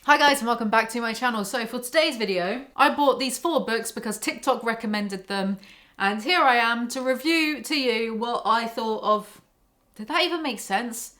Hi guys and welcome back to my channel. So for today's video, I bought these 4 books because TikTok recommended them, and here I am to review to you what I thought of. Did that even make sense?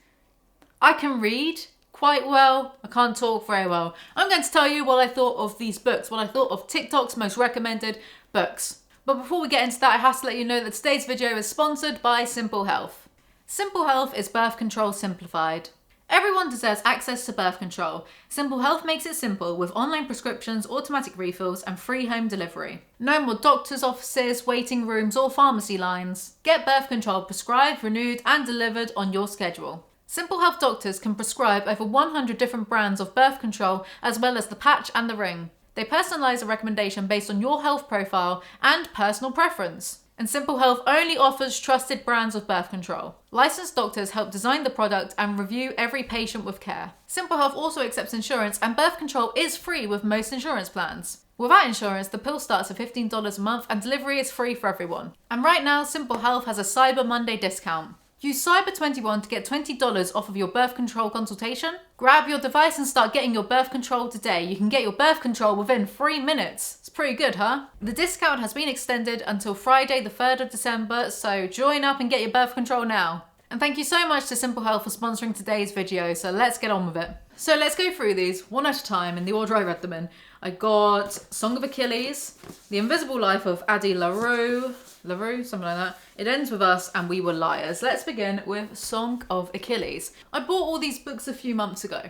I can read quite well, I can't talk very well. I'm going to tell you what I thought of these books, what I thought of TikTok's most recommended books. But before we get into that, I have to let you know that today's video is sponsored by Simple Health. Simple Health is birth control simplified. Everyone deserves access to birth control. Simple Health makes it simple with online prescriptions, automatic refills, and free home delivery. No more doctors' offices, waiting rooms, or pharmacy lines. Get birth control prescribed, renewed, and delivered on your schedule. Simple Health doctors can prescribe over 100 different brands of birth control, as well as the patch and the ring. They personalize a recommendation based on your health profile and personal preference. And Simple Health only offers trusted brands of birth control. Licensed doctors help design the product and review every patient with care. Simple Health also accepts insurance, and birth control is free with most insurance plans. Without insurance, the pill starts at $15 a month and delivery is free for everyone. And right now, Simple Health has a Cyber Monday discount. Use Cyber21 to get $20 off of your birth control consultation. Grab your device and start getting your birth control today. You can get your birth control within 3 minutes. It's pretty good, huh? The discount has been extended until Friday the 3rd of December, so join up and get your birth control now. And thank you so much to Simple Health for sponsoring today's video, so let's get on with it. So let's go through these one at a time in the order I read them in. I got Song of Achilles, The Invisible Life of Addie Larue, something like that. It Ends With Us, and We Were Liars. Let's begin with Song of Achilles. I bought all these books a few months ago.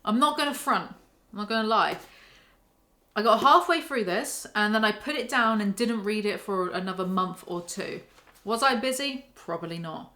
I'm not going to front. I'm not going to lie. I got halfway through this, and then I put it down and didn't read it for another month or 2. Was I busy? Probably not.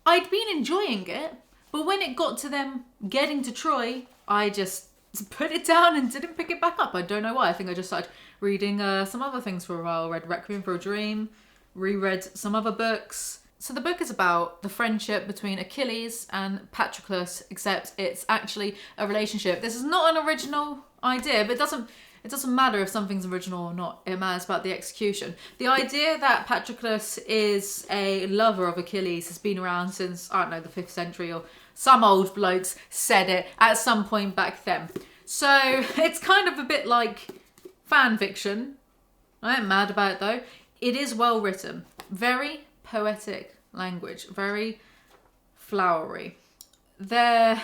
I'd been enjoying it, but when it got to them getting to Troy, I just put it down and didn't pick it back up. I don't know why. I think I just started reading some other things for a while. Read Requiem for a Dream, reread some other books. So the book is about the friendship between Achilles and Patroclus, except it's actually a relationship. This is not an original idea, but it doesn't matter if something's original or not. It matters about the execution. The idea that Patroclus is a lover of Achilles has been around since, I don't know, the 5th century, or some old blokes said it at some point back then. So it's kind of a bit like fan fiction. I ain't mad about it though. It is well written. Very poetic language. Very flowery. I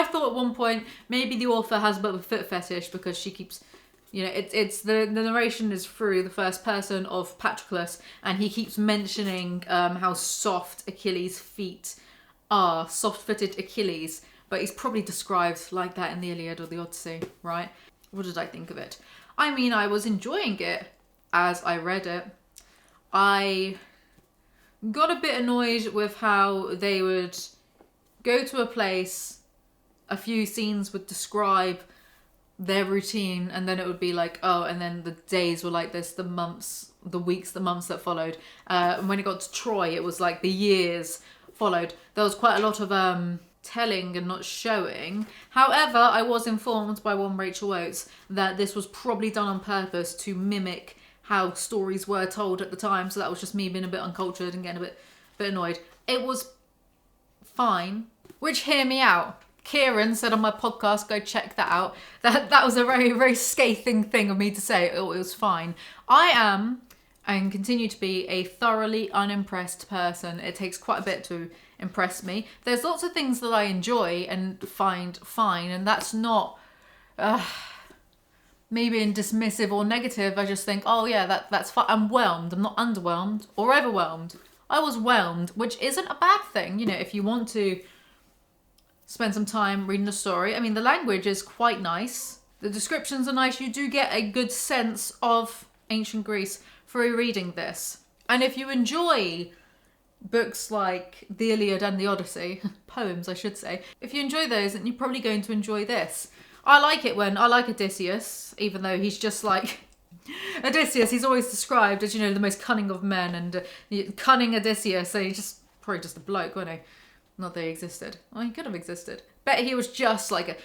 thought at one point maybe the author has a bit of a foot fetish because she keeps, you know, it's the narration is through the first person of Patroclus, and he keeps mentioning how soft Achilles' feet are, soft-footed Achilles, but he's probably described like that in the Iliad or the Odyssey, right? What did I think of it? I mean, I was enjoying it as I read it. I got a bit annoyed with how they would go to a place, a few scenes would describe their routine, and then it would be like, oh, and then the days were like this, the months, the weeks, the months that followed. And when it got to Troy, it was like the years followed. There was quite a lot of telling and not showing. However, I was informed by one Rachel Oates that this was probably done on purpose to mimic how stories were told at the time. So that was just me being a bit uncultured and getting a bit annoyed. It was fine, which, hear me out. Kieran said on my podcast, go check that out. That was a very, very scathing thing of me to say. It was fine. I am, and continue to be, a thoroughly unimpressed person. It takes quite a bit to impress me. There's lots of things that I enjoy and find fine, and that's not me being dismissive or negative. I just think, oh yeah, that's fine. I'm whelmed. I'm not underwhelmed or overwhelmed. I was whelmed, which isn't a bad thing. You know, if you want to spend some time reading the story. I mean, the language is quite nice. The descriptions are nice. You do get a good sense of ancient Greece through reading this. And if you enjoy books like the Iliad and the Odyssey, poems I should say, if you enjoy those, then you're probably going to enjoy this. I like Odysseus, even though he's just like Odysseus. He's always described as, you know, the most cunning of men, and cunning Odysseus. So he's just probably just a bloke, wasn't he? Not that he existed. Well, he could have existed. Bet he was just like a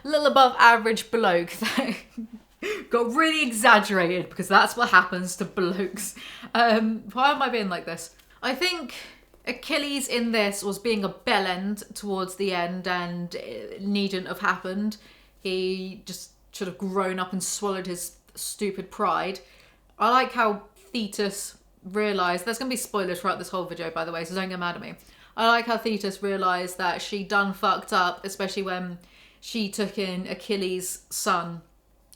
little above average bloke that got really exaggerated, because that's what happens to blokes. Why am I being like this? I think Achilles in this was being a bellend towards the end, and it needn't have happened. He just should have grown up and swallowed his stupid pride. I like how Thetis realised, there's going to be spoilers throughout this whole video, by the way, so don't get mad at me. I like how Thetis realised that she done fucked up, especially when she took in Achilles' son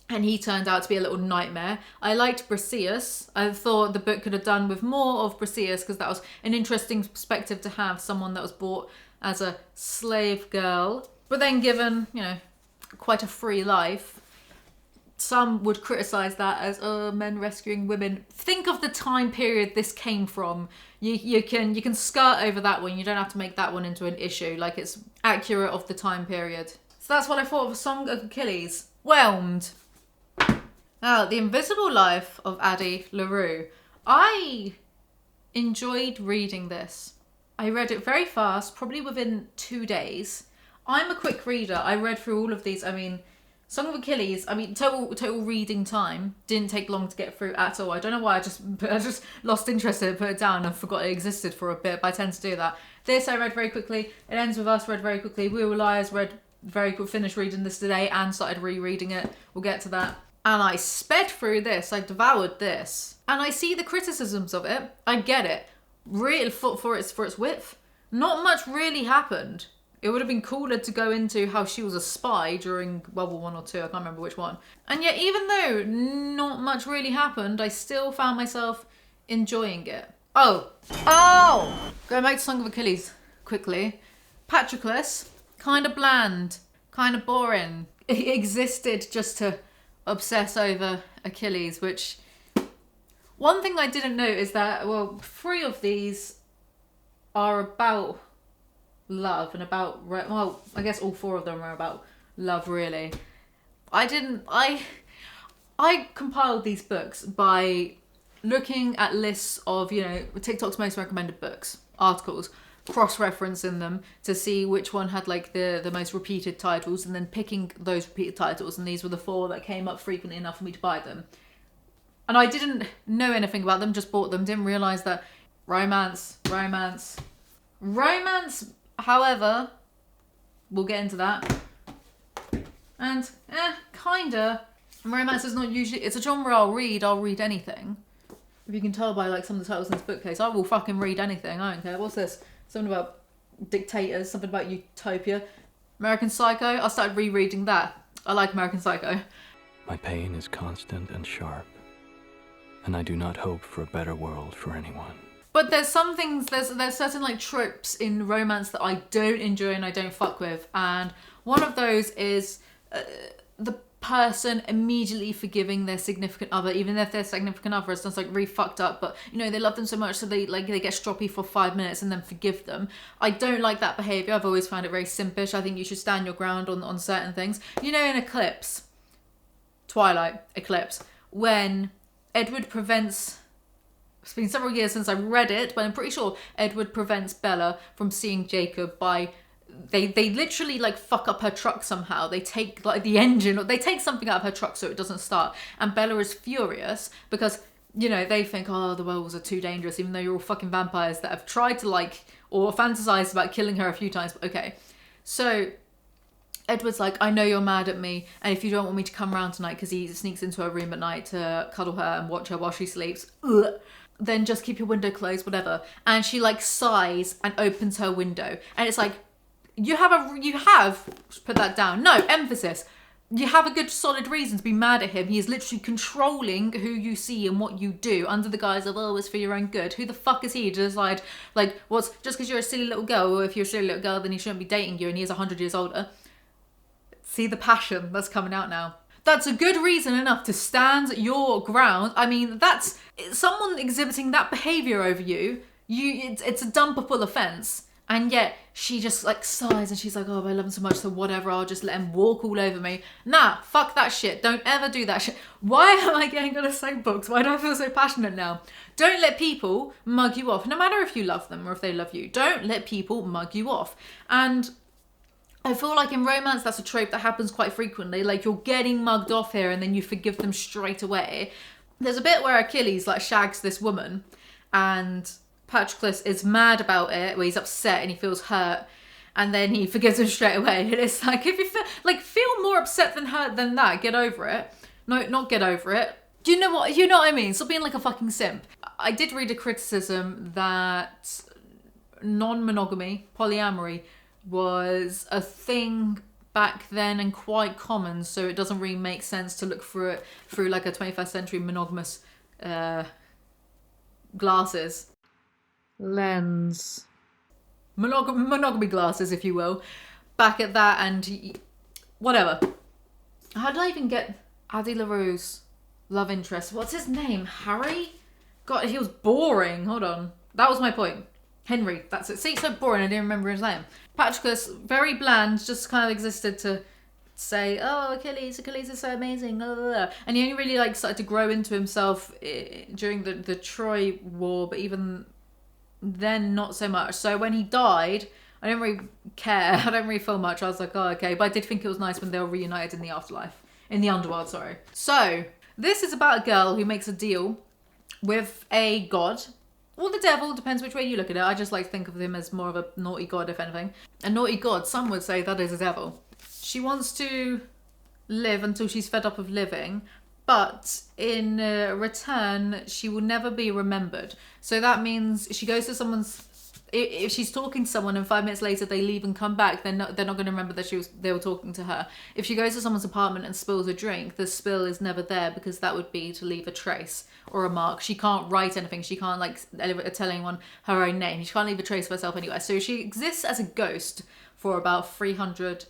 and he turned out to be a little nightmare. I liked Briseis. I thought the book could have done with more of Briseis, because that was an interesting perspective to have, someone that was bought as a slave girl, but then given, you know, quite a free life. Some would criticise that as, oh, men rescuing women. Think of the time period this came from. You can skirt over that one. You don't have to make that one into an issue. Like, it's accurate of the time period. So that's what I thought of A Song of Achilles. Whelmed. Now, The Invisible Life of Addie Larue. I enjoyed reading this. I read it very fast, probably within 2 days. I'm a quick reader. I read through all of these. I mean, Song of Achilles, I mean, total reading time. Didn't take long to get through at all. I don't know why, I just lost interest in it, put it down and forgot it existed for a bit, but I tend to do that. This I read very quickly. It Ends With Us, read very quickly. We Were Liars, read very quick, finished reading this today and started rereading it. We'll get to that. And I sped through this. I devoured this. And I see the criticisms of it. I get it. Really, for its width, not much really happened. It would have been cooler to go into how she was a spy during World War 1 or 2, I can't remember which one. And yet, even though not much really happened, I still found myself enjoying it. Oh! Going back to Song of Achilles quickly. Patroclus, kind of bland, kind of boring. It existed just to obsess over Achilles, which... One thing I didn't know is that, well, 3 of these are about love and about, well, I guess all 4 of them are about love, really. I compiled these books by looking at lists of, you know, TikTok's most recommended books, articles, cross-referencing them to see which one had like the most repeated titles, and then picking those repeated titles, and these were the 4 that came up frequently enough for me to buy them. And I didn't know anything about them, just bought them, didn't realise that romance, however, we'll get into that. And, kinda. Romance is not usually, it's a genre I'll read anything. If you can tell by like some of the titles in this bookcase, I will fucking read anything, I don't care. What's this? Something about dictators, something about utopia. American Psycho, I started rereading that. I like American Psycho. My pain is constant and sharp, and I do not hope for a better world for anyone. But there's some things, there's certain like tropes in romance that I don't enjoy and I don't fuck with. And one of those is the person immediately forgiving their significant other, even if their significant other has done something really fucked up, but you know, they love them so much so they get stroppy for 5 minutes and then forgive them. I don't like that behaviour. I've always found it very simpish. I think you should stand your ground on certain things. You know, in Eclipse, Twilight, Eclipse, when Edward prevents... It's been several years since I read it, but I'm pretty sure Edward prevents Bella from seeing Jacob by... They literally like fuck up her truck somehow. They take like the engine, or they take something out of her truck so it doesn't start. And Bella is furious because, you know, they think, oh, the werewolves are too dangerous, even though you're all fucking vampires that have tried to like, or fantasized about killing her a few times. But okay. So Edward's like, I know you're mad at me, and if you don't want me to come around tonight, because he sneaks into her room at night to cuddle her and watch her while she sleeps, then just keep your window closed, whatever. And she like sighs and opens her window. And it's like, you have, put that down. No, emphasis. You have a good solid reason to be mad at him. He is literally controlling who you see and what you do under the guise of, oh, it's for your own good. Who the fuck is he to decide, like, what's, just because you're a silly little girl, or if you're a silly little girl, then he shouldn't be dating you and he is 100 years older. See the passion that's coming out now. That's a good reason enough to stand your ground. I mean, that's someone exhibiting that behaviour over you. It's a dumpable offence. And yet she just like sighs and she's like, oh, I love him so much, so whatever, I'll just let him walk all over me. Nah, fuck that shit. Don't ever do that shit. Why am I getting on a soapbox? Why do I feel so passionate now? Don't let people mug you off, no matter if you love them or if they love you. Don't let people mug you off. And I feel like in romance, that's a trope that happens quite frequently. Like, you're getting mugged off here and then you forgive them straight away. There's a bit where Achilles like shags this woman and Patroclus is mad about it, where he's upset and he feels hurt, and then he forgives him straight away. And it's like, if you feel more upset than hurt than that, get over it. No, not get over it. Do you know what? You know what I mean? Stop being like a fucking simp. I did read a criticism that non-monogamy, polyamory, was a thing back then and quite common, so it doesn't really make sense to look through it through like a 21st century monogamous glasses. Lens. Monogamy glasses, if you will. Back at that, and whatever. How did I even get Addie Larue's love interest? What's his name? Harry? God, he was boring. Hold on. That was my point. Henry, that's it. See, so boring, I didn't remember his name. Patroclus, very bland, just kind of existed to say, oh, Achilles is so amazing, blah, blah, blah. And he only really like started to grow into himself during the Troy War, but even then, not so much. So when he died, I didn't really care. I don't really feel much. I was like, oh, okay. But I did think it was nice when they were reunited in the afterlife. In the underworld, sorry. So, this is about a girl who makes a deal with a god. Or the devil, depends which way you look at it. I just like to think of him as more of a naughty god, if anything. A naughty god, some would say that is a devil. She wants to live until she's fed up of living, but in return, she will never be remembered. So that means she goes to someone's... If she's talking to someone and 5 minutes later they leave and come back, they're not going to remember that they were talking to her. If she goes to someone's apartment and spills a drink, the spill is never there because that would be to leave a trace or a mark. She can't write anything. She can't like tell anyone her own name. She can't leave a trace of herself anywhere. So she exists as a ghost for about 300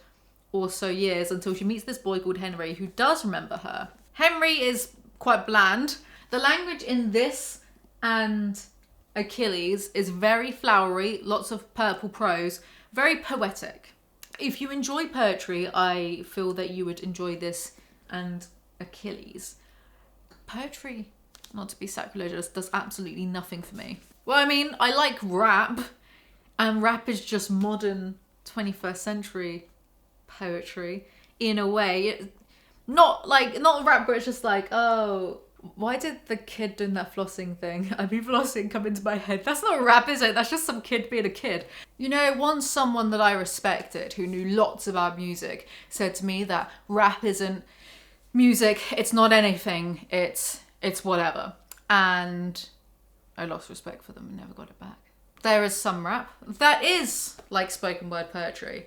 or so years until she meets this boy called Henry who does remember her. Henry is quite bland. The language in this and Achilles is very flowery, lots of purple prose, very poetic. If you enjoy poetry, I feel that you would enjoy this and Achilles. Poetry, not to be sacrilegious, does absolutely nothing for me. Well, I mean, I like rap, and rap is just modern 21st century poetry in a way. Not rap, but it's just like, oh, why did the kid doing that flossing thing, I mean flossing, come into my head? That's not rap, is it? That's just some kid being a kid. You know, once someone that I respected, who knew lots about music, said to me that rap isn't music, it's not anything, it's whatever. And I lost respect for them and never got it back. There is some rap that is like spoken word poetry.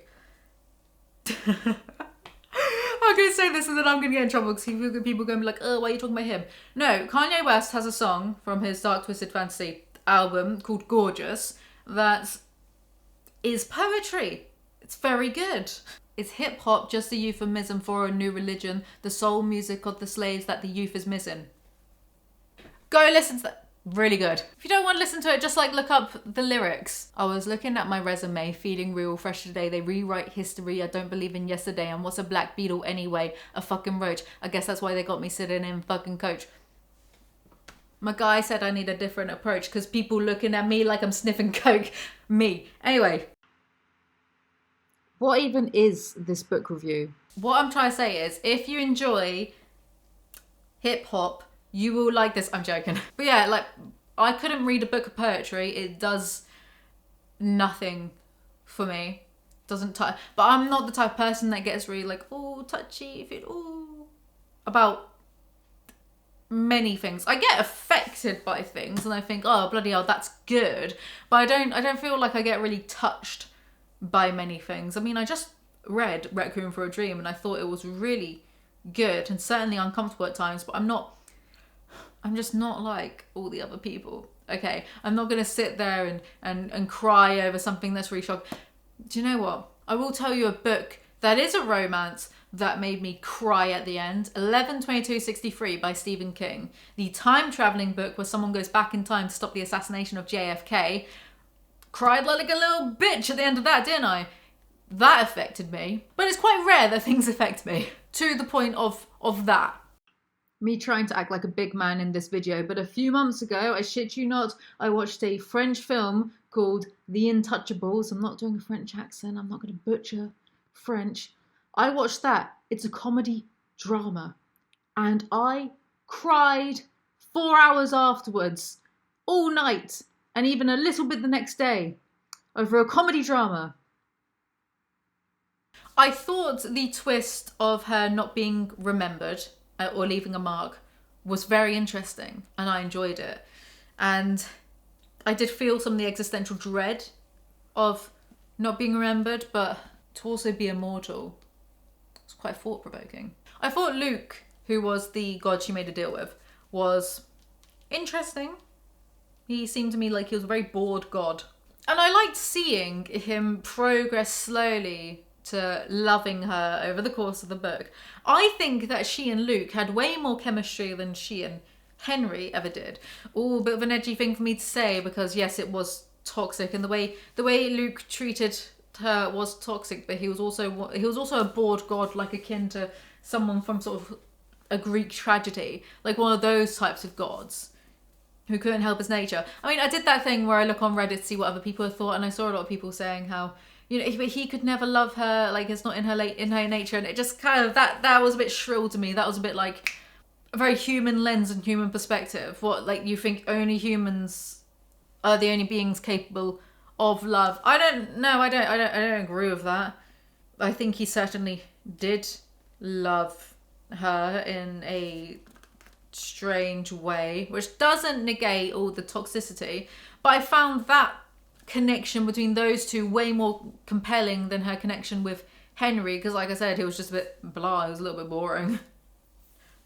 I'm going to say this and then I'm going to get in trouble because people are going to be like, oh, why are you talking about him? No, Kanye West has a song from his Dark Twisted Fantasy album called Gorgeous that is poetry. It's very good. Is hip hop just a euphemism for a new religion, the soul music of the slaves that the youth is missing? Go listen to that. Really good. If you don't want to listen to it, just like look up the lyrics. I was looking at my resume, feeling real, fresh today. They rewrite history. I don't believe in yesterday. And what's a black beetle anyway? A fucking roach. I guess that's why they got me sitting in fucking coach. My guy said I need a different approach because people looking at me like I'm sniffing coke. Me. Anyway. What even is this book review? What I'm trying to say is, if you enjoy hip hop, you will like this. I'm joking. But yeah, like, I couldn't read a book of poetry. It does nothing for me. Doesn't touch. But I'm not the type of person that gets really like, oh, touchy, about many things. I get affected by things and I think, oh, bloody hell, that's good. But I don't feel like I get really touched by many things. I mean, I just read Requiem for a Dream and I thought it was really good and certainly uncomfortable at times, but I'm just not like all the other people. Okay, I'm not going to sit there and cry over something that's really shocking. Do you know what? I will tell you a book that is a romance that made me cry at the end. 11/22/63 by Stephen King. The time-traveling book where someone goes back in time to stop the assassination of JFK. Cried like a little bitch at the end of that, didn't I? That affected me. But it's quite rare that things affect me. To the point of that. Me trying to act like a big man in this video, but a few months ago, I shit you not, I watched a French film called The Untouchables. I'm not doing a French accent, I'm not going to butcher French. I watched that. It's a comedy drama. And I cried 4 hours afterwards, all night. and even a little bit the next day over a comedy drama. I thought the twist of her not being remembered or leaving a mark was very interesting, and I enjoyed it. And I did feel some of the existential dread of not being remembered, but to also be immortal, it's quite thought-provoking. I thought Luke, who was the god she made a deal with, was interesting. He seemed to me like he was a very bored god. And I liked seeing him progress slowly to loving her over the course of the book. I think that she and Luke had way more chemistry than she and Henry ever did. Ooh, a bit of an edgy thing for me to say, because yes, it was toxic, and the way Luke treated her was toxic, but he was also a bored god, like akin to someone from sort of a Greek tragedy, like one of those types of gods who couldn't help his nature. I mean, I did that thing where I look on Reddit to see what other people have thought, and I saw a lot of people saying how, you know, he could never love her, like it's not in her nature, and it just kind of, that was a bit shrill to me. That was a bit like a very human lens and human perspective. What, like, you think only humans are the only beings capable of love? I don't agree with that. I think he certainly did love her in a strange way, which doesn't negate all the toxicity, but I found that connection between those two way more compelling than her connection with Henry, because like I said, he was just a bit blah, he was a little bit boring.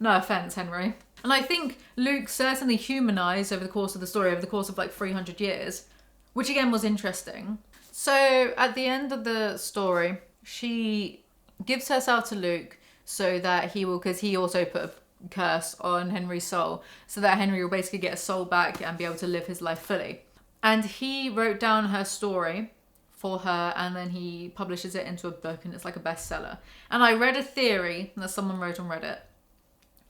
No offense, Henry. And I think Luke certainly humanized over the course of the story, over the course of like 300 years, which again was interesting. So at the end of the story, she gives herself to Luke so that he will, because he also put a curse on Henry's soul, so that Henry will basically get his soul back and be able to live his life fully. And he wrote down her story for her, and then he publishes it into a book, and it's like a bestseller. And I read a theory that someone wrote on Reddit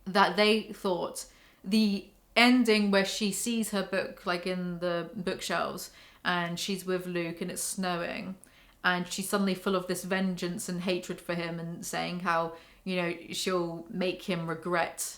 that they thought the ending where she sees her book like in the bookshelves and she's with Luke and it's snowing and she's suddenly full of this vengeance and hatred for him and saying how, you know, she'll make him regret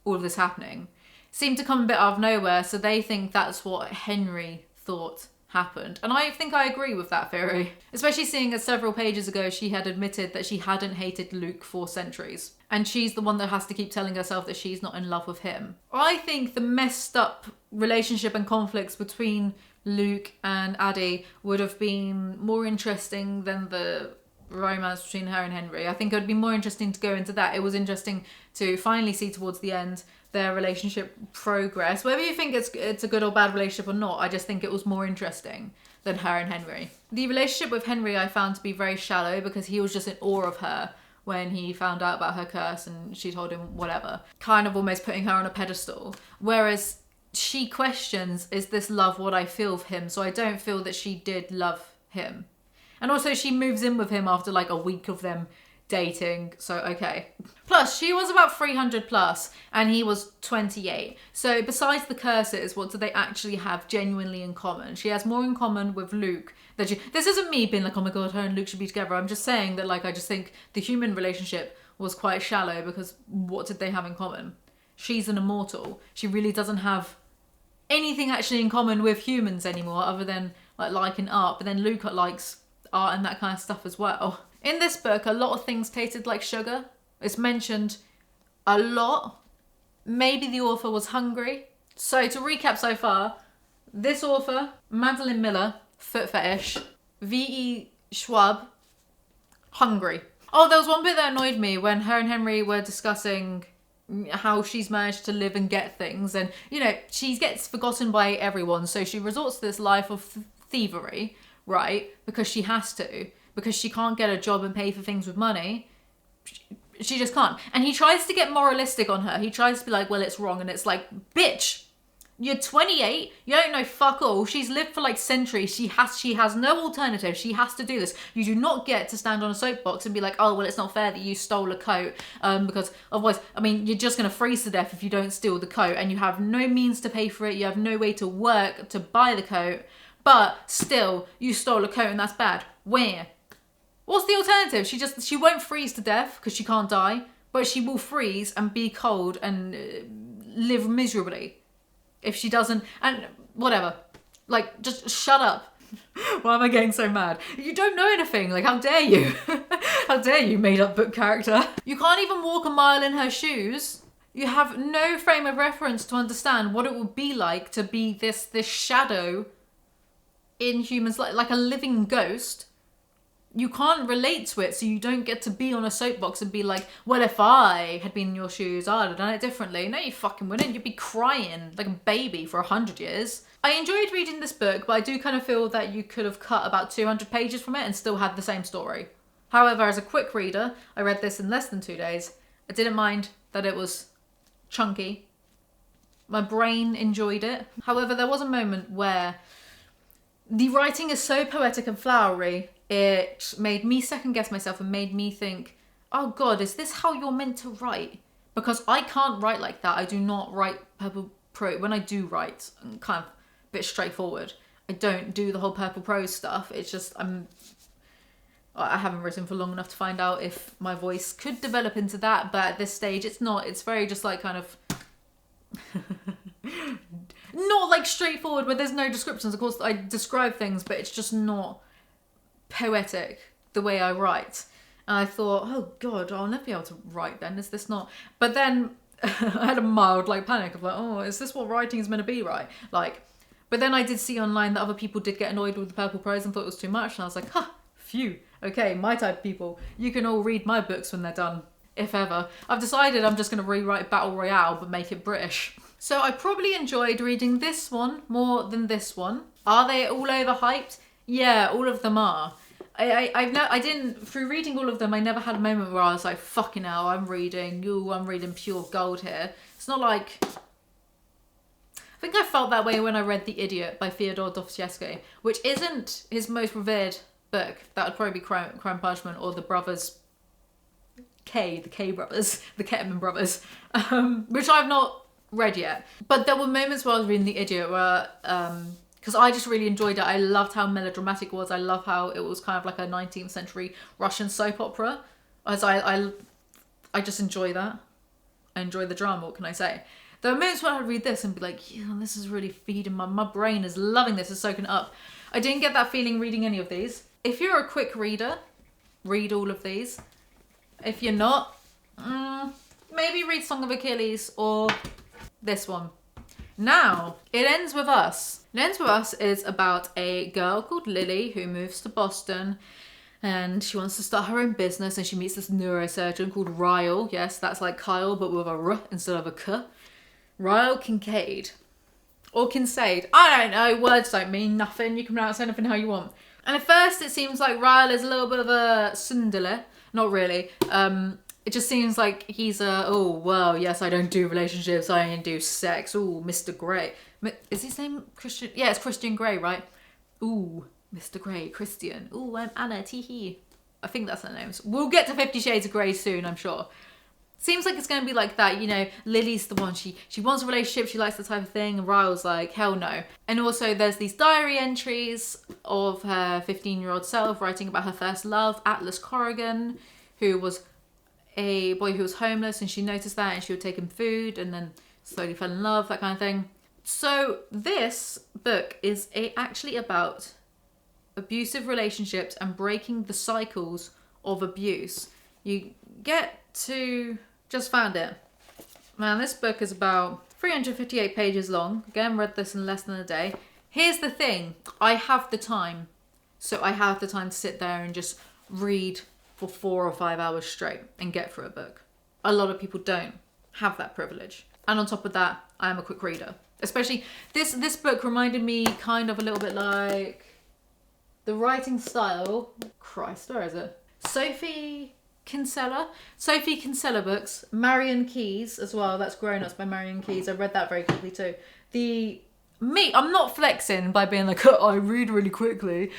all of this happening, seemed to come a bit out of nowhere. So they think that's what Henry thought happened. And I think I agree with that theory, especially seeing as several pages ago she had admitted that she hadn't hated Luke for centuries. And she's the one that has to keep telling herself that she's not in love with him. I think the messed up relationship and conflicts between Luke and Addie would have been more interesting than the romance between her and Henry. I think it would be more interesting to go into that. It was interesting to finally see towards the end their relationship progress. Whether you think it's a good or bad relationship or not, I just think it was more interesting than her and Henry. The relationship with Henry I found to be very shallow because he was just in awe of her when he found out about her curse and she told him whatever, kind of almost putting her on a pedestal. Whereas she questions, is this love what I feel for him? So I don't feel that she did love him. And also she moves in with him after like a week of them dating, so okay. Plus, she was about 300 plus and he was 28. So besides the curses, what do they actually have genuinely in common? She has more in common with Luke than she... This isn't me being like, oh my god, her and Luke should be together. I'm just saying that, like, I just think the human relationship was quite shallow because what did they have in common? She's an immortal. She really doesn't have anything actually in common with humans anymore other than like liking art. But then Luke likes art and that kind of stuff as well. In this book, a lot of things tasted like sugar. It's mentioned a lot. Maybe the author was hungry. So to recap so far, this author, Madeline Miller, foot fetish, V.E. Schwab, hungry. Oh, there was one bit that annoyed me when her and Henry were discussing how she's managed to live and get things. And, you know, she gets forgotten by everyone. So she resorts to this life of thievery, right? Because she has to. Because she can't get a job and pay for things with money. She just can't. And he tries to get moralistic on her. He tries to be like, well, it's wrong. And it's like, bitch, you're 28. You don't know fuck all. She's lived for like centuries. She has no alternative. She has to do this. You do not get to stand on a soapbox and be like, oh, well, it's not fair that you stole a coat. Because otherwise, I mean, you're just going to freeze to death if you don't steal the coat. And you have no means to pay for it. You have no way to work to buy the coat. But still, you stole a coat and that's bad. Where? What's the alternative? She won't freeze to death because she can't die, but she will freeze and be cold and live miserably if she doesn't, and whatever. Like, just shut up. Why am I getting so mad? You don't know anything. Like, how dare you? How dare you, made up book character? You can't even walk a mile in her shoes. You have no frame of reference to understand what it would be like to be this shadow in humans, like a living ghost. You can't relate to it, so you don't get to be on a soapbox and be like, well, if I had been in your shoes, I'd have done it differently. No, you fucking wouldn't. You'd be crying like a baby for 100 years. I enjoyed reading this book, but I do kind of feel that you could have cut about 200 pages from it and still had the same story. However, as a quick reader, I read this in less than 2 days. I didn't mind that it was chunky. My brain enjoyed it. However, there was a moment where the writing is so poetic and flowery, it made me second guess myself and made me think, oh God, is this how you're meant to write? Because I can't write like that. I do not write purple prose. When I do write, I'm kind of a bit straightforward. I don't do the whole purple prose stuff. It's just, I haven't written for long enough to find out if my voice could develop into that, but at this stage it's not. It's very just like kind of not like straightforward where there's no descriptions. Of course I describe things, but it's just not poetic the way I write. And I thought, oh God, I'll never be able to write then. Is this not? But then I had a mild like panic of like, oh, is this what writing is meant to be, right? Like, but then I did see online that other people did get annoyed with the purple prose and thought it was too much. And I was like, huh, phew. Okay, my type of people. You can all read my books when they're done, if ever. I've decided I'm just going to rewrite Battle Royale, but make it British. So I probably enjoyed reading this one more than this one. Are they all overhyped? Yeah, all of them are. I didn't, through reading all of them, I never had a moment where I was like, fucking hell, I'm reading pure gold here. It's not like, I think I felt that way when I read The Idiot by Fyodor Dostoevsky, which isn't his most revered book. That would probably be Crime and Punishment or the brothers, the K brothers, the Ketterman brothers, which I've not read yet. But there were moments where I was reading The Idiot where, because I just really enjoyed it. I loved how melodramatic it was. I love how it was kind of like a 19th century Russian soap opera. As I just enjoy that. I enjoy the drama, what can I say? There were moments when I'd read this and be like, yeah, this is really feeding my brain is loving this, is soaking it up. I didn't get that feeling reading any of these. If you're a quick reader, read all of these. If you're not, maybe read Song of Achilles or this one. Now, It Ends With Us. It Ends With Us is about a girl called Lily who moves to Boston and she wants to start her own business and she meets this neurosurgeon called Ryle. Yes, that's like Kyle, but with a R instead of a K. Ryle Kincaid. Or Kincaid. I don't know, words don't mean nothing. You can pronounce anything how you want. And at first it seems like Ryle is a little bit of a tsundere. Not really. It just seems like he's oh, well, yes, I don't do relationships, I only do sex. Ooh, Mr. Grey. Is his name Christian? Yeah, it's Christian Grey, right? Ooh, Mr. Grey, Christian. Ooh, I'm Anna, teehee. I think that's their names. We'll get to 50 Shades of Grey soon, I'm sure. Seems like it's going to be like that, you know, Lily's the one, she wants a relationship, she likes the type of thing, and Ryle's like, hell no. And also there's these diary entries of her 15-year-old self writing about her first love, Atlas Corrigan, who was a boy who was homeless, and she noticed that and she would take him food and then slowly fell in love, that kind of thing. So this book is actually about abusive relationships and breaking the cycles of abuse. You get to, just found it. Man, this book is about 358 pages long. Again, read this in less than a day. Here's the thing, I have the time. So I have the time to sit there and just read for 4 or 5 hours straight and get through a book. A lot of people don't have that privilege. And on top of that, I am a quick reader. Especially, this book reminded me kind of a little bit like the writing style. Christ, where is it? Sophie Kinsella books. Marion Keyes as well. That's Grown Ups by Marion Keyes. I read that very quickly too. I'm not flexing by being like, oh, I read really quickly.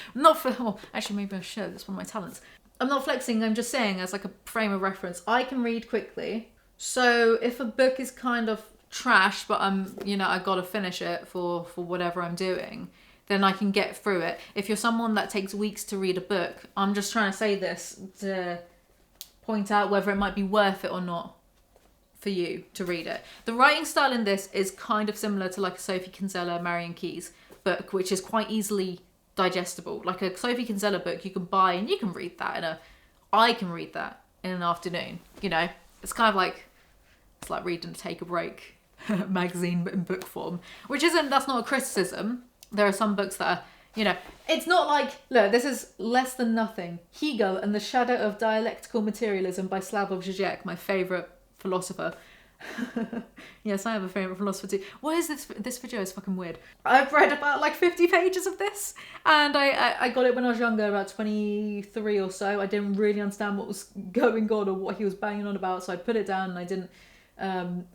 Actually, maybe I should. That's one of my talents. I'm not flexing, I'm just saying as like a frame of reference. I can read quickly. So if a book is kind of trash, but I gotta finish it for whatever I'm doing, then I can get through it. If you're someone that takes weeks to read a book, I'm just trying to say this to point out whether it might be worth it or not for you to read it. The writing style in this is kind of similar to like a Sophie Kinsella, Marion Keyes, book, which is quite easily digestible. Like a Sophie Kinsella book you can buy and you can read that I can read that in an afternoon, you know. It's kind of like, it's like reading Take a Break magazine but in book form, that's not a criticism. There are some books that are, you know, it's not like, look, this is Less Than Nothing, Hegel and the Shadow of Dialectical Materialism by Slavoj Žižek, my favourite philosopher. Yes, I have a favourite philosopher too. Why is this video is fucking weird. I've read about like 50 pages of this, and I got it when I was younger, about 23 or so. I didn't really understand what was going on or what he was banging on about, so I put it down and I didn't. I'm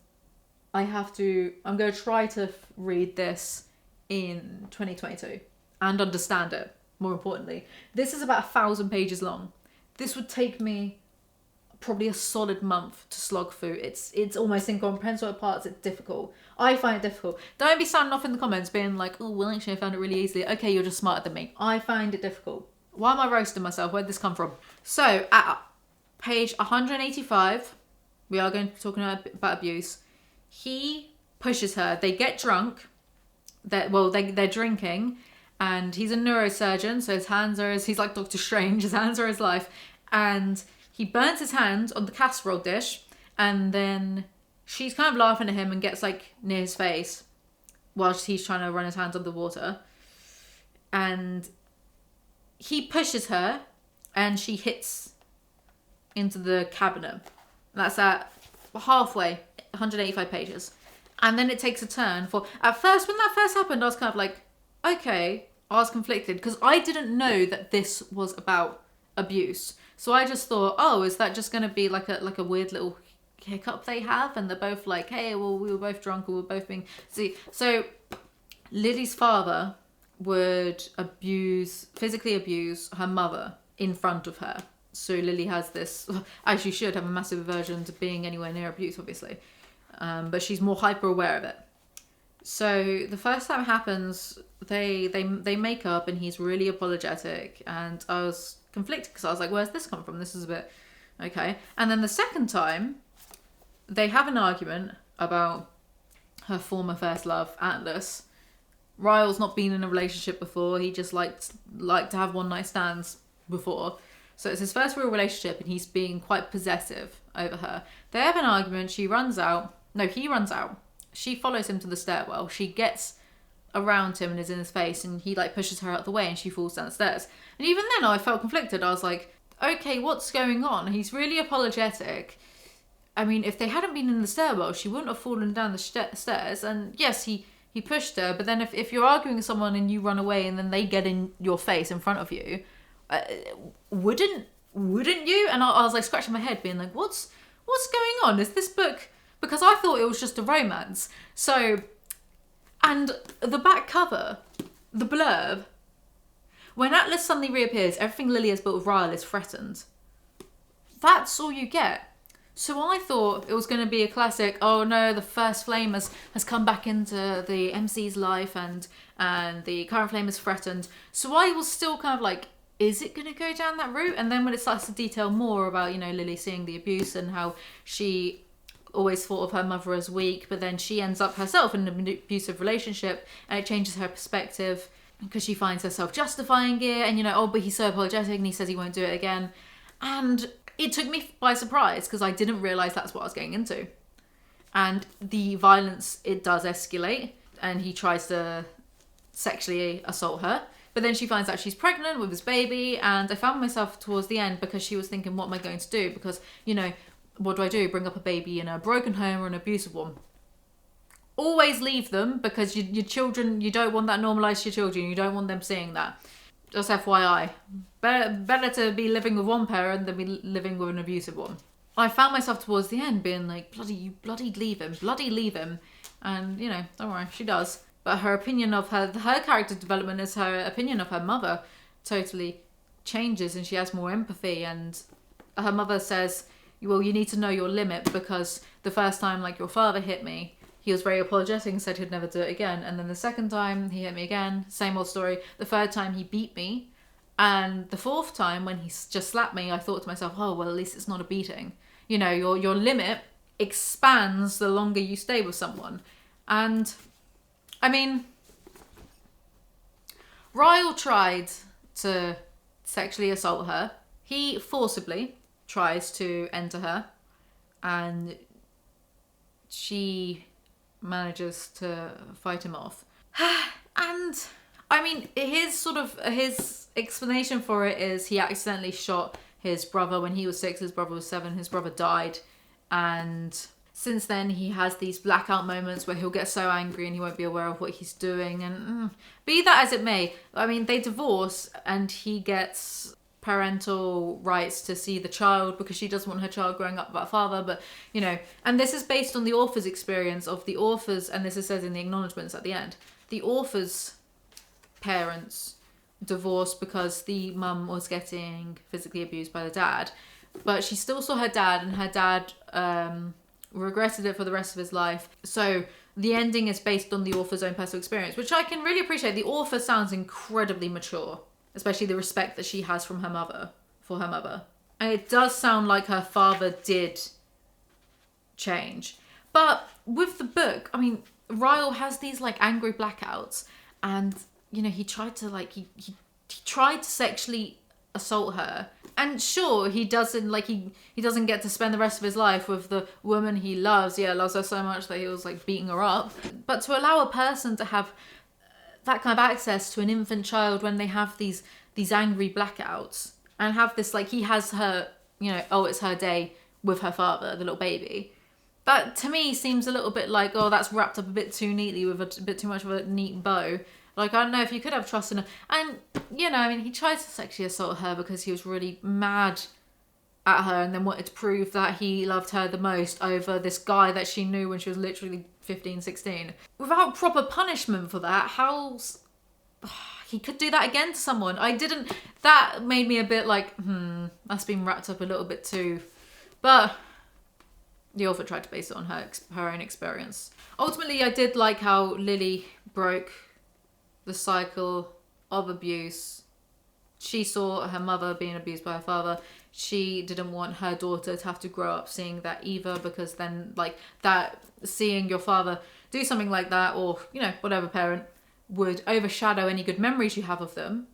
going to try to read this in 2022 and understand it, more importantly. This is about 1,000 pages long. This would take me probably a solid month to slog through. It's almost incomprehensible at parts. It's difficult. I find it difficult. Don't be sounding off in the comments being like, oh, well, actually I found it really easily. Okay, you're just smarter than me. I find it difficult. Why am I roasting myself? Where'd this come from? So at page 185, we are going to be talking about abuse. He pushes her. They get drunk. They're drinking, and he's a neurosurgeon, so his hands are he's like Doctor Strange. His hands are his life, and he burns his hand on the casserole dish, and then she's kind of laughing at him and gets like near his face whilst he's trying to run his hands under the water. And he pushes her and she hits into the cabinet. That's at halfway, 185 pages. And then it takes a turn for, at first, when that first happened, I was kind of like, okay, I was conflicted because I didn't know that this was about abuse. So I just thought, oh, is that just going to be like a weird little hiccup they have? And they're both like, hey, well, we were both drunk or we were both being... See, so Lily's father would physically abuse her mother in front of her. So Lily has this, as you should, have a massive aversion to being anywhere near abuse, obviously. But she's more hyper aware of it. So the first time it happens, they make up and he's really apologetic. And I was conflicted because I was like, where's this come from? This is a bit okay. And then the second time, they have an argument about her former first love, Atlas. Ryle's not been in a relationship before. He just liked to have one night stands before. So it's his first real relationship and he's being quite possessive over her. They have an argument. He runs out. She follows him to the stairwell. She gets around him and is in his face, and he like pushes her out of the way and she falls down the stairs. And even then I felt conflicted. I was like, okay, what's going on? He's really apologetic. I mean, if they hadn't been in the stairwell, she wouldn't have fallen down the stairs. And yes, he pushed her, but then if you're arguing with someone and you run away and then they get in your face in front of you, wouldn't you? And I was like scratching my head being like, what's going on? Is this book... Because I thought it was just a romance. So, and the back cover, the blurb, when Atlas suddenly reappears, everything Lily has built with Ryle is threatened. That's all you get. So I thought it was going to be a classic, oh no, the first flame has come back into the MC's life and the current flame is threatened. So I was still kind of like, is it going to go down that route? And then when it starts to detail more about, you know, Lily seeing the abuse and how she always thought of her mother as weak, but then she ends up herself in an abusive relationship and it changes her perspective because she finds herself justifying it and, you know, oh, but he's so apologetic and he says he won't do it again. And it took me by surprise because I didn't realise that's what I was getting into. And the violence, it does escalate and he tries to sexually assault her. But then she finds out she's pregnant with his baby, and I found myself towards the end because she was thinking, what am I going to do? Because, you know, what do? Bring up a baby in a broken home or an abusive one? Always leave them because your children, you don't want that normalised to your children. You don't want them seeing that. Just FYI. Better to be living with one parent than be living with an abusive one. I found myself towards the end being like, bloody leave him. And, you know, don't worry, she does. But her opinion of her character development is her opinion of her mother totally changes and she has more empathy. And her mother says, well, you need to know your limit because the first time, like, your father hit me, he was very apologetic and said he'd never do it again. And then the second time, he hit me again, same old story. The third time, he beat me. And the fourth time, when he just slapped me, I thought to myself, oh, well, at least it's not a beating. You know, your limit expands the longer you stay with someone. And, I mean, Ryle tried to sexually assault her. He forcibly tries to enter her, and she manages to fight him off. And I mean, his explanation for it is he accidentally shot his brother when he was 6. His brother was 7. His brother died, and since then he has these blackout moments where he'll get so angry and he won't be aware of what he's doing. And be that as it may, I mean, they divorce and he gets parental rights to see the child because she doesn't want her child growing up without a father. But, you know, and this is based on the author's experience of the author's, and this is said in the acknowledgements at the end, the author's parents divorced because the mum was getting physically abused by the dad, but she still saw her dad, and her dad regretted it for the rest of his life. So the ending is based on the author's own personal experience, which I can really appreciate. The author sounds incredibly mature, especially the respect that she has from her mother, for her mother. And it does sound like her father did change. But with the book, I mean, Ryle has these like angry blackouts, and you know, he tried to like he tried to sexually assault her, and sure, he doesn't get to spend the rest of his life with the woman he loves. Yeah, loves her so much that he was like beating her up. But to allow a person to have that kind of access to an infant child when they have these angry blackouts, and have this like, he has her, you know, oh, it's her day with her father, the little baby. That to me seems a little bit like, oh, that's wrapped up a bit too neatly with a bit too much of a neat bow. Like, I don't know if you could have trust in her. And, you know, I mean, he tried to sexually assault her because he was really mad at her and then wanted to prove that he loved her the most over this guy that she knew when she was literally 15, 16. Without proper punishment for that, he could do that again to someone. That made me a bit like, that's been wrapped up a little bit too. But the author tried to base it on her own experience. Ultimately, I did like how Lily broke the cycle of abuse. She saw her mother being abused by her father. She didn't want her daughter to have to grow up seeing that either, because then like that, seeing your father do something like that, or, you know, whatever parent, would overshadow any good memories you have of them,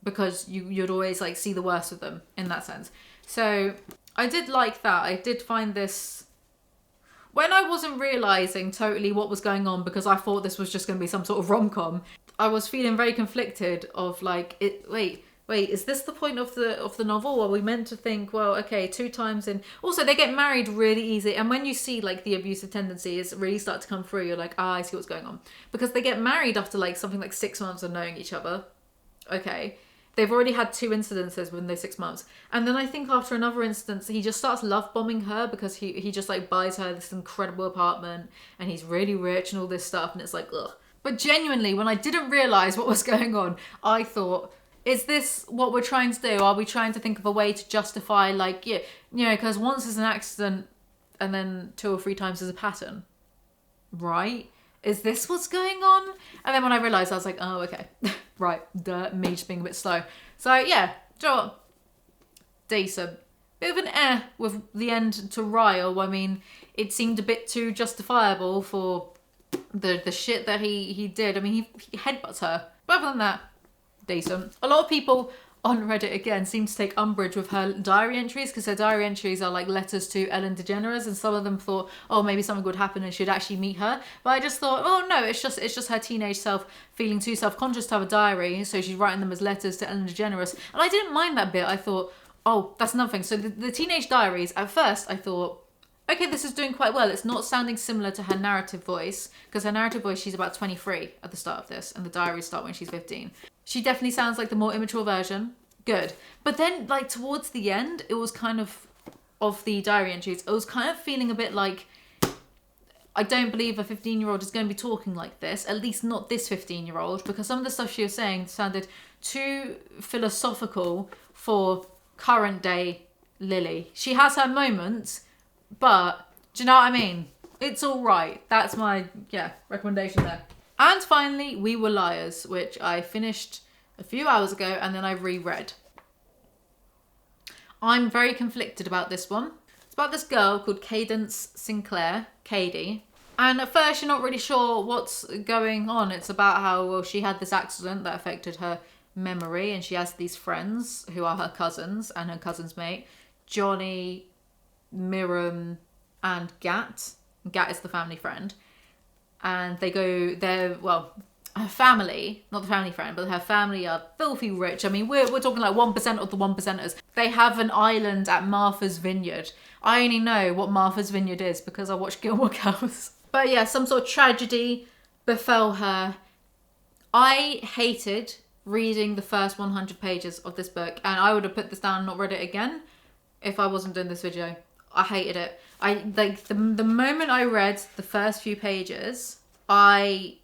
because you'd always like see the worst of them in that sense. So I did like that. I did find this, when I wasn't realising totally what was going on, because I thought this was just going to be some sort of rom-com, I was feeling very conflicted of like, wait, is this the point of the novel? Are we meant to think, well, okay, 2 times in... Also, they get married really easy, and when you see like the abusive tendencies really start to come through, you're like, I see what's going on. Because they get married after like something like 6 months of knowing each other. Okay. They've already had 2 incidences within those 6 months. And then I think after another instance, he just starts love bombing her because he just like buys her this incredible apartment and he's really rich and all this stuff. And it's like, ugh. But genuinely, when I didn't realise what was going on, I thought, is this what we're trying to do? Are we trying to think of a way to justify, like, yeah, you know, because once is an accident and then 2 or 3 times is a pattern, right? Is this what's going on? And then when I realised, I was like, oh, okay. Right, me just being a bit slow. So, yeah, do you know what? Decent. Bit of an with the end to Ryle. I mean, it seemed a bit too justifiable for the shit that he did. I mean, he headbutts her. But other than that, decent. A lot of people on Reddit, again, seem to take umbrage with her diary entries, because her diary entries are like letters to Ellen DeGeneres, and some of them thought, oh, maybe something would happen and she'd actually meet her. But I just thought, oh no, it's just her teenage self feeling too self-conscious to have a diary, so she's writing them as letters to Ellen DeGeneres. And I didn't mind that bit. I thought, oh, that's nothing. So the teenage diaries, at first I thought, okay, this is doing quite well. It's not sounding similar to her narrative voice, because her narrative voice, she's about 23 at the start of this, and the diaries start when she's 15. She definitely sounds like the more immature version. Good. But then, like, towards the end, it was kind of the diary entries, it was kind of feeling a bit like, I don't believe a 15-year-old is going to be talking like this, at least not this 15-year-old, because some of the stuff she was saying sounded too philosophical for current day Lily. She has her moments, but do you know what I mean? It's all right. That's my, recommendation there. And finally, We Were Liars, which I finished a few hours ago and then I reread. I'm very conflicted about this one. It's about this girl called Cadence Sinclair, Katie, And at first you're not really sure what's going on. It's about how, well, she had this accident that affected her memory, and she has these friends who are her cousins and her cousin's mate, Johnny, Miriam, and Gat. Gat is the family friend. And her family, not the family friend, but her family are filthy rich. I mean, we're talking like 1% of the 1%ers. They have an island at Martha's Vineyard. I only know what Martha's Vineyard is because I watch Gilmore Girls. But yeah, some sort of tragedy befell her. I hated reading the first 100 pages of this book, and I would have put this down and not read it again if I wasn't doing this video. I hated it. The moment I read the first few pages, I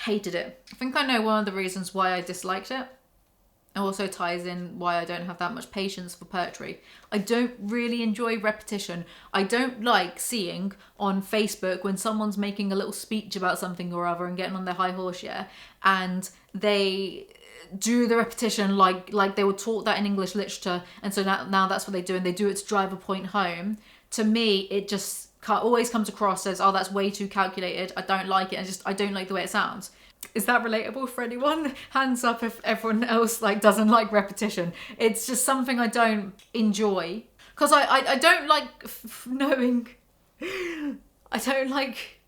hated it. I think I know one of the reasons why I disliked it. It also ties in why I don't have that much patience for poetry. I don't really enjoy repetition. I don't like seeing on Facebook when someone's making a little speech about something or other and getting on their high horse, yeah, and they do the repetition like they were taught that in English literature, and so now that's what they do, and they do it to drive a point home. To me, it just always comes across as, oh, that's way too calculated. I don't like it. I don't like the way it sounds. Is that relatable for anyone? Hands up if everyone else doesn't like repetition. It's just something I don't enjoy, because I don't like knowing. I don't like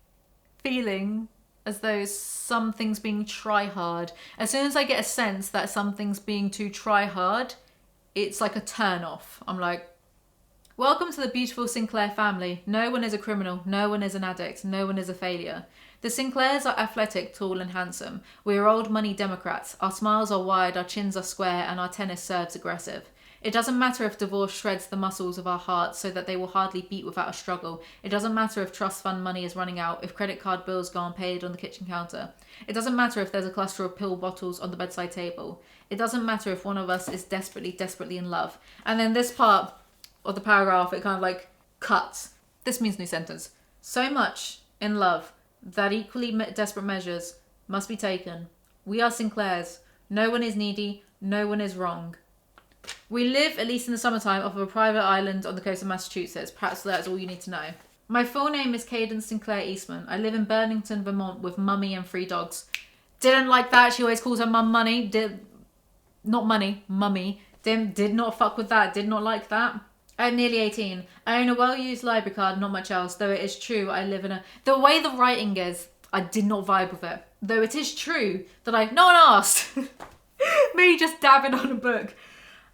feeling as though something's being try hard. As soon as I get a sense that something's being too try hard, it's like a turn off. I'm like, welcome to the beautiful Sinclair family. No one is a criminal. No one is an addict. No one is a failure. The Sinclairs are athletic, tall and handsome. We are old money Democrats. Our smiles are wide, our chins are square, and our tennis serves aggressive. It doesn't matter if divorce shreds the muscles of our hearts so that they will hardly beat without a struggle. It doesn't matter if trust fund money is running out, if credit card bills go unpaid on the kitchen counter. It doesn't matter if there's a cluster of pill bottles on the bedside table. It doesn't matter if one of us is desperately, desperately in love. And then this part of the paragraph, it kind of cuts. This means new sentence. So much in love that equally desperate measures must be taken. We are Sinclairs. No one is needy. No one is wrong. We live, at least in the summertime, off of a private island on the coast of Massachusetts. Perhaps that's all you need to know. My full name is Cadence Sinclair Eastman. I live in Burlington, Vermont with Mummy and 3 dogs. Didn't like that. She always calls her mum Money. Not money, Mummy. Did not fuck with that. Did not like that. I'm nearly 18. I own a well-used library card, not much else, though it is true I live in a... The way the writing is, I did not vibe with it. Though it is true that no one asked. Me just dabbing on a book.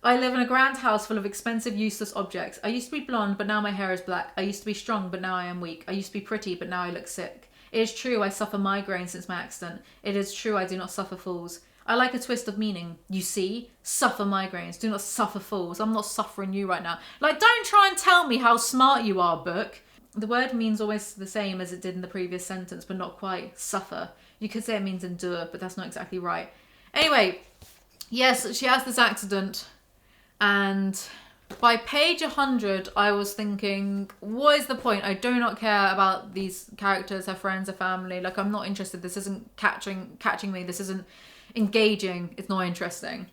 I live in a grand house full of expensive, useless objects. I used to be blonde, but now my hair is black. I used to be strong, but now I am weak. I used to be pretty, but now I look sick. It is true I suffer migraine since my accident. It is true I do not suffer fools. I like a twist of meaning. You see? Suffer migraines. Do not suffer fools. I'm not suffering you right now. Don't try and tell me how smart you are, book. The word means always the same as it did in the previous sentence, but not quite. Suffer. You could say it means endure, but that's not exactly right. Anyway, yes, she has this accident. And by page 100, I was thinking, what is the point? I do not care about these characters, her friends, her family. I'm not interested. This isn't catching me. This isn't engaging. It's not interesting.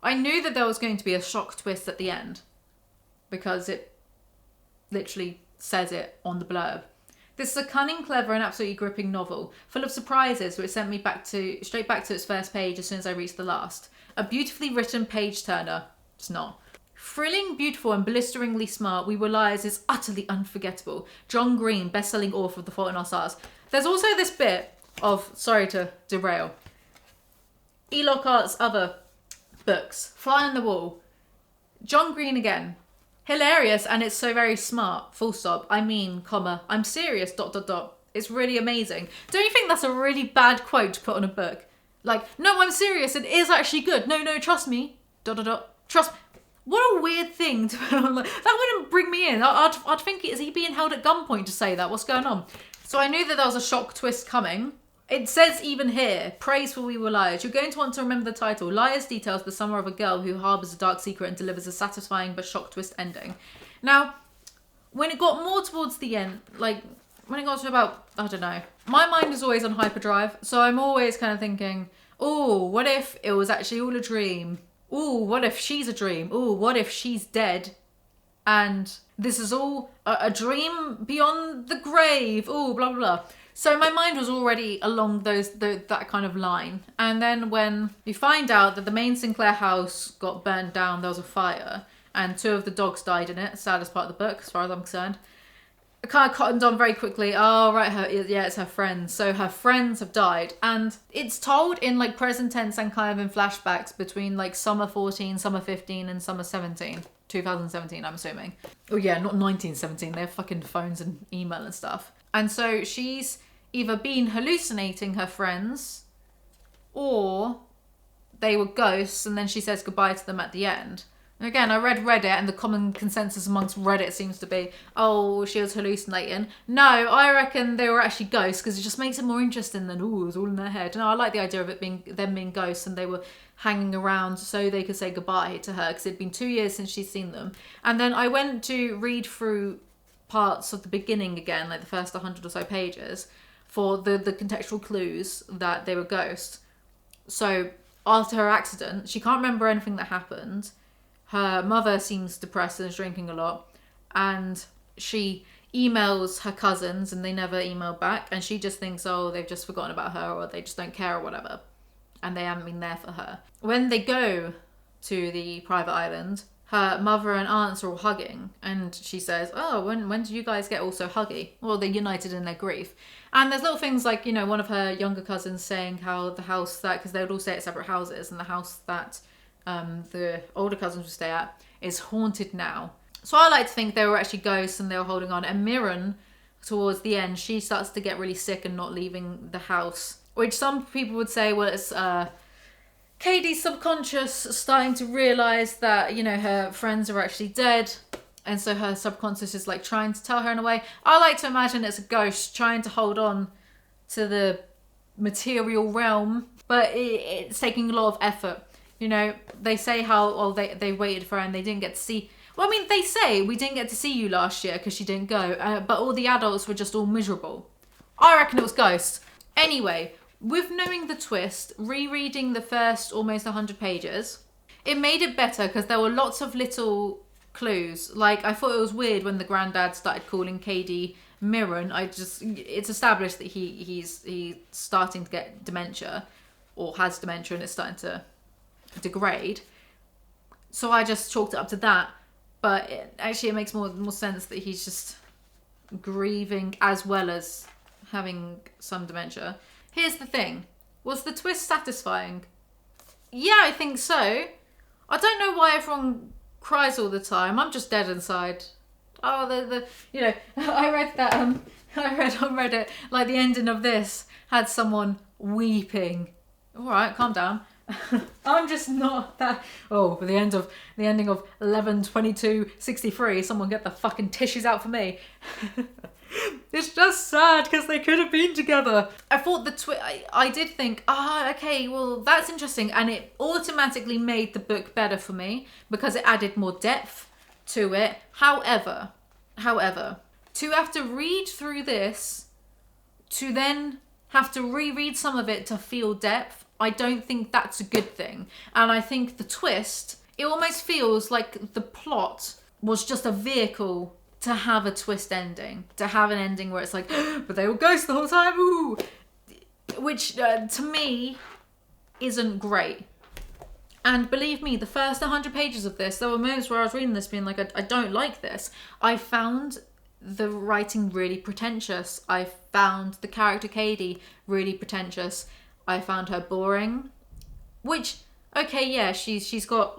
I knew that there was going to be a shock twist at the end because it literally says it on the blurb. This is a cunning, clever and absolutely gripping novel, full of surprises, which sent me straight back to its first page as soon as I reached the last. A beautifully written page turner. It's not. Thrilling, beautiful and blisteringly smart, We Were Liars is utterly unforgettable. John Green, best-selling author of The Fault in Our Stars. There's also this bit of, sorry to derail, E. Lockhart's other books. Fly on the Wall. John Green again. Hilarious, and it's so very smart. Full stop. I mean, comma, I'm serious, ... It's really amazing. Don't you think that's a really bad quote to put on a book? No, I'm serious, it is actually good. No, trust me, ... Trust me. What a weird thing to put on. That wouldn't bring me in. I'd think, is he being held at gunpoint to say that? What's going on? So I knew that there was a shock twist coming. It says even here, praise for We Were Liars. You're going to want to remember the title. Liars details the summer of a girl who harbours a dark secret and delivers a satisfying but shock twist ending. Now, when it got more towards the end, when it got to about, I don't know, my mind is always on hyperdrive. So I'm always kind of thinking, oh, what if it was actually all a dream? Oh, what if she's a dream? Oh, what if she's dead? And this is all a dream beyond the grave. Oh, blah, blah, blah. So my mind was already along that kind of line. And then when you find out that the main Sinclair house got burned down, there was a fire, and 2 of the dogs died in it, saddest part of the book, as far as I'm concerned. I kind of cottoned on very quickly. Oh, right, it's her friends. So her friends have died. And it's told in like present tense and kind of in flashbacks between like summer 14, summer 15 and summer 17. 2017, I'm assuming. Oh yeah, not 1917. They have fucking phones and email and stuff. And so she's either been hallucinating her friends, or they were ghosts, and then she says goodbye to them at the end. And again, I read Reddit, and the common consensus amongst Reddit seems to be, oh, she was hallucinating. No, I reckon they were actually ghosts, because it just makes it more interesting than, oh, it was all in their head. No, I like the idea of it being them being ghosts, and they were hanging around so they could say goodbye to her, because it'd been 2 years since she'd seen them. And then I went to read through parts of the beginning again, like the first 100 or so pages, for the contextual clues that they were ghosts. So after her accident, she can't remember anything that happened. Her mother seems depressed and is drinking a lot, and she emails her cousins and they never email back, and she just thinks, oh, they've just forgotten about her, or they just don't care or whatever, and they haven't been there for her. When they go to the private island, her mother and aunts are all hugging, and she says, oh, when did you guys get all so huggy? Well, they're united in their grief. And there's little things like, you know, one of her younger cousins saying how the house that, because they would all stay at separate houses, and the house that the older cousins would stay at is haunted now. So I like to think they were actually ghosts and they were holding on. And Mirren, towards the end, she starts to get really sick and not leaving the house, which some people would say, well, it's Katie's subconscious starting to realise that, you know, her friends are actually dead, and so her subconscious is like trying to tell her in a way. I like to imagine it's a ghost trying to hold on to the material realm, but it's taking a lot of effort. You know, they say how, well, they waited for her and they didn't get to see. Well, I mean, they say we didn't get to see you last year because she didn't go, but all the adults were just all miserable. I reckon it was ghosts. Anyway, with knowing the twist, rereading the first almost 100 pages, it made it better because there were lots of little clues. Like, I thought it was weird when the granddad started calling Katie Mirren. It's established that he's starting to get dementia, or has dementia, and it's starting to degrade. So I just chalked it up to that. But it makes more sense that he's just grieving as well as having some dementia. Here's the thing. Was the twist satisfying? Yeah, I think so. I don't know why everyone cries all the time. I'm just dead inside. Oh, you know, I read that, I read on Reddit, like the ending of this had someone weeping. All right, calm down. I'm just not that. Oh, the ending of 11/22/63. Someone get the fucking tissues out for me. It's just sad because they could have been together. I thought I did think, okay, well, that's interesting, and it automatically made the book better for me because it added more depth to it. However, to have to read through this, to then have to reread some of it to feel depth, I don't think that's a good thing. And I think the twist, it almost feels like the plot was just a vehicle to have a twist ending. To have an ending where it's like, but they were ghosts the whole time, ooh! Which, to me, isn't great. And believe me, the first 100 pages of this, there were moments where I was reading this being like, I don't like this. I found the writing really pretentious. I found the character Katie really pretentious. I found her boring, which, okay, yeah, she's got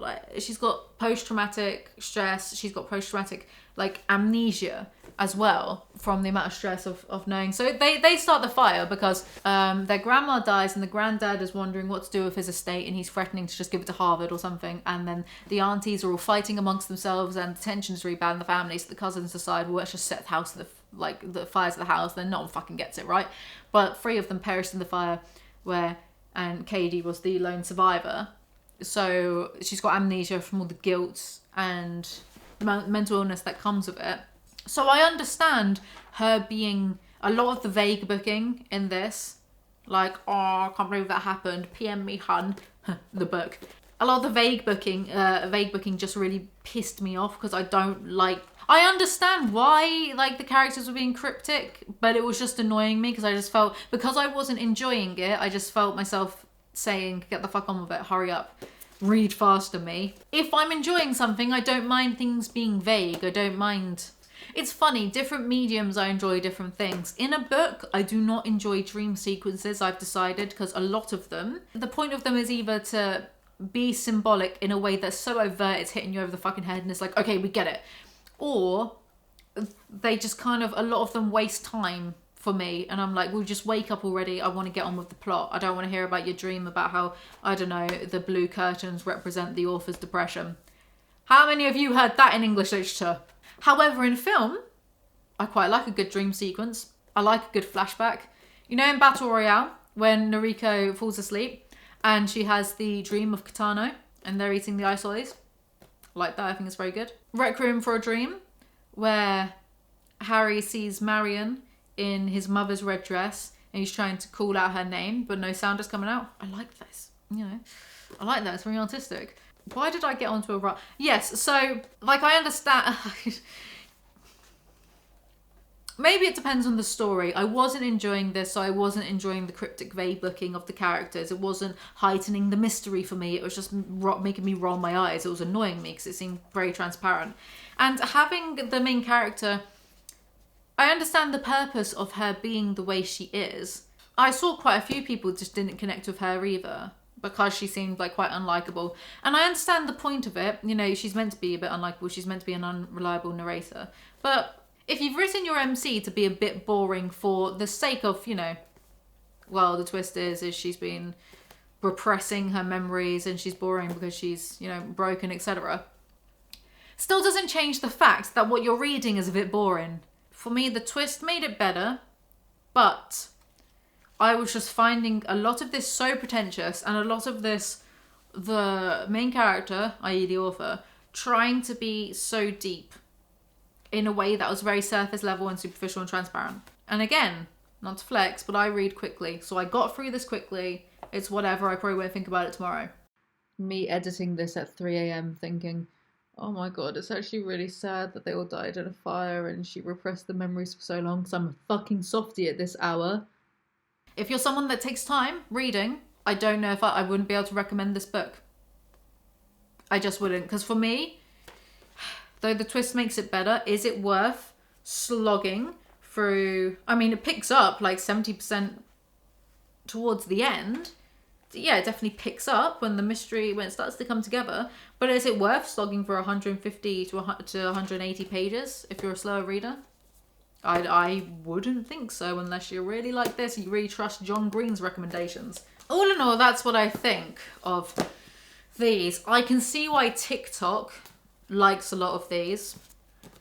post-traumatic stress. She's got post-traumatic like amnesia as well from the amount of stress of knowing. So they start the fire because their grandma dies and the granddad is wondering what to do with his estate, and he's threatening to just give it to Harvard or something. And then the aunties are all fighting amongst themselves and the tension's really bad in the family. So the cousins decide, well, let's just set the house to the fires of the house. Then no one fucking gets it, right? But 3 of them perished in the fire, and Katie was the lone survivor. So she's got amnesia from all the guilt and mental illness that comes with it. So I understand her being a lot of the vague booking in this, like, oh, I can't believe that happened, PM me, hun, the book. A lot of the vague booking just really pissed me off because I don't like... I understand why like the characters were being cryptic, but it was just annoying me because I just felt, because I wasn't enjoying it, I just felt myself saying, get the fuck on with it, hurry up, read faster me. If I'm enjoying something, I don't mind things being vague. I don't mind... It's funny, different mediums I enjoy different things. In a book, I do not enjoy dream sequences, I've decided, because a lot of them, the point of them is either to be symbolic in a way that's so overt it's hitting you over the fucking head and it's like, okay, we get it. Or they just kind of, a lot of them waste time for me and I'm like, well, just wake up already. I want to get on with the plot. I don't want to hear about your dream about how, I don't know, the blue curtains represent the author's depression. How many of you heard that in English literature? However, in film, I quite like a good dream sequence. I like a good flashback. You know in Battle Royale, when Noriko falls asleep and she has the dream of Kitano and they're eating the ice lollies? I like that, I think it's very good. Requiem for a Dream, where Harry sees Marion in his mother's red dress and he's trying to call out her name, but no sound is coming out. I like this, you know. I like that, it's very artistic. Why did I get onto a... Yes, so, like, I understand... Maybe it depends on the story. I wasn't enjoying this, so I wasn't enjoying the cryptic vague booking of the characters. It wasn't heightening the mystery for me. It was just making me roll my eyes. It was annoying me because it seemed very transparent. And having the main character... I understand the purpose of her being the way she is. I saw quite a few people just didn't connect with her either, because she seemed like quite unlikable. And I understand the point of it. You know, she's meant to be a bit unlikable. She's meant to be an unreliable narrator. But if you've written your MC to be a bit boring for the sake of, you know, well, the twist is she's been repressing her memories and she's boring because she's, you know, broken, etc. Still doesn't change the fact that what you're reading is a bit boring. For me, the twist made it better, but I was just finding a lot of this so pretentious and a lot of this, the main character, i.e. the author, trying to be so deep in a way that was very surface level and superficial and transparent. And again, not to flex, but I read quickly. So I got through this quickly. It's whatever, I probably won't think about it tomorrow. Me editing this at 3 AM thinking, oh my god, it's actually really sad that they all died in a fire and she repressed the memories for so long because I'm a fucking softie at this hour. If you're someone that takes time reading, I don't know if I wouldn't be able to recommend this book. I just wouldn't, because for me, though the twist makes it better, is it worth slogging through? I mean, it picks up like 70% towards the end. Yeah, it definitely picks up when the mystery, when it starts to come together. But is it worth slogging for 150 to 180 pages if you're a slower reader? I wouldn't think so unless you really like this, you really trust John Green's recommendations. All in all, that's what I think of these. I can see why TikTok likes a lot of these.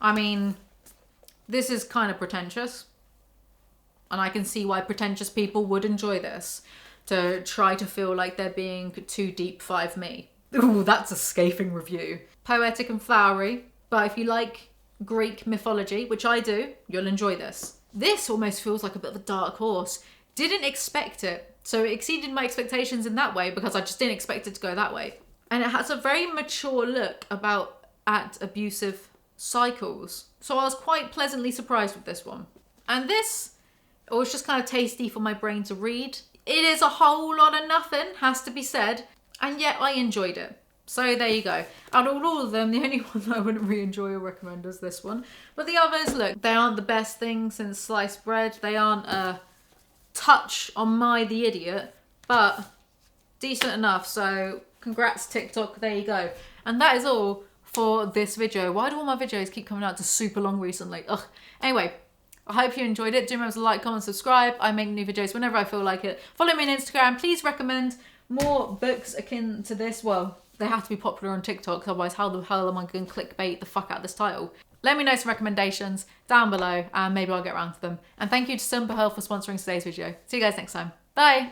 I mean, this is kind of pretentious. And I can see why pretentious people would enjoy this. To try to feel like they're being too deep 5 me. Ooh, that's a scathing review. Poetic and flowery. But if you like Greek mythology, which I do, you'll enjoy this. This almost feels like a bit of a dark horse. Didn't expect it. So it exceeded my expectations in that way because I just didn't expect it to go that way. And it has a very mature look at abusive cycles. So I was quite pleasantly surprised with this one. And this, it was just kind of tasty for my brain to read. It is a whole lot of nothing, has to be said. And yet I enjoyed it. So there you go. Out of all of them, the only one that I wouldn't really enjoy or recommend is this one. But the others, look, they aren't the best thing since sliced bread. They aren't a touch on my the idiot, but decent enough. So congrats TikTok, there you go. And that is all for this video. Why do all my videos keep coming out to super long recently? Ugh. Anyway, I hope you enjoyed it. Do remember to like, comment, subscribe. I make new videos whenever I feel like it. Follow me on Instagram. Please recommend more books akin to this. Well, they have to be popular on TikTok, otherwise how the hell am I going to clickbait the fuck out of this title? Let me know some recommendations down below and maybe I'll get around to them. And thank you to Simba Health for sponsoring today's video. See you guys next time. Bye!